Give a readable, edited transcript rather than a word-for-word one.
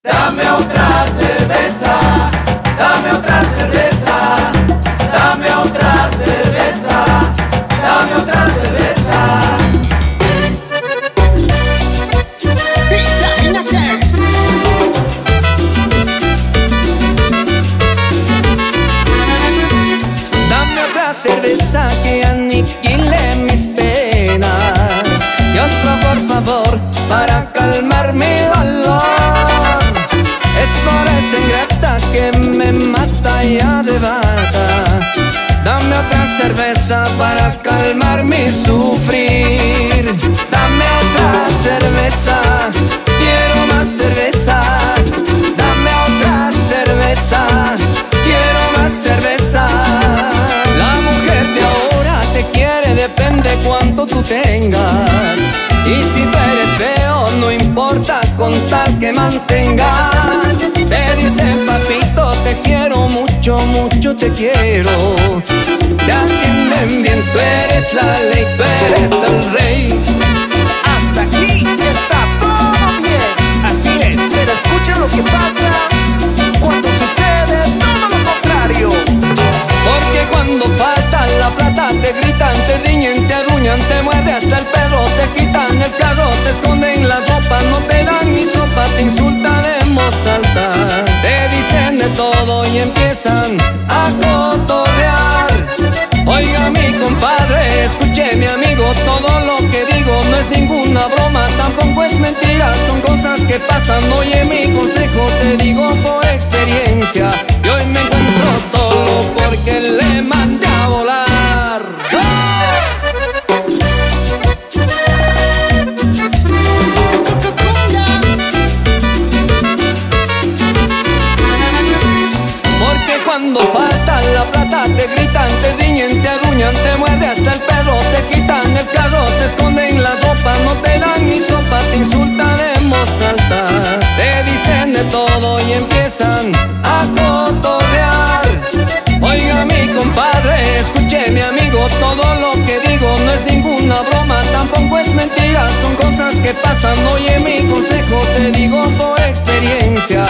Dame otra cerveza, dame otra cerveza, dame otra cerveza, dame otra cerveza. Dame otra cerveza que aniquile mis penas y otra por favor para calmar mi dolor. Es por esa ingrata que me mata y arrebata. Dame otra cerveza para calmar mi sufrir. Dame otra cerveza, quiero más cerveza. Dame otra cerveza, quiero más cerveza. La mujer de ahora te quiere, depende cuánto tú tengas. Y si tú eres feo, no importa con tal que mantengas. Te dicen papito, te quiero mucho, mucho te quiero. Te atienden bien, tú eres la ley, tú eres el rey. Hasta aquí está todo bien. Así es, pero escucha lo que pasa cuando sucede todo lo contrario. Porque cuando falta la plata te gritan, te riñen, te arruñan, te muerde hasta el perro, te quitan el carro, te esconden la ropa, no te dan ni sopa, te insultan en voz alta, te dicen de todo y empiezan a cotorrear. Oiga mi compadre, escuche mi amigo, todo lo que digo no es ninguna broma, tampoco es mentira, son cosas que pasan. Oye mi consejo, te digo por experiencia, y hoy me encuentro solo porque le mandé a volar. Porque cuando falta la plata te gritan, te riñen, te arruñan, te muerde hasta el perro, te quitan el carro, te esconden la ropa, no te dan ni sopa, te insultan en voz alta, te dicen de todo y empiezan a cotorrear. Oiga mi compadre, escuche mi amigo, todo lo que digo no es ninguna broma, tampoco es mentira, son cosas que pasan. Oye mi consejo, te digo por experiencia,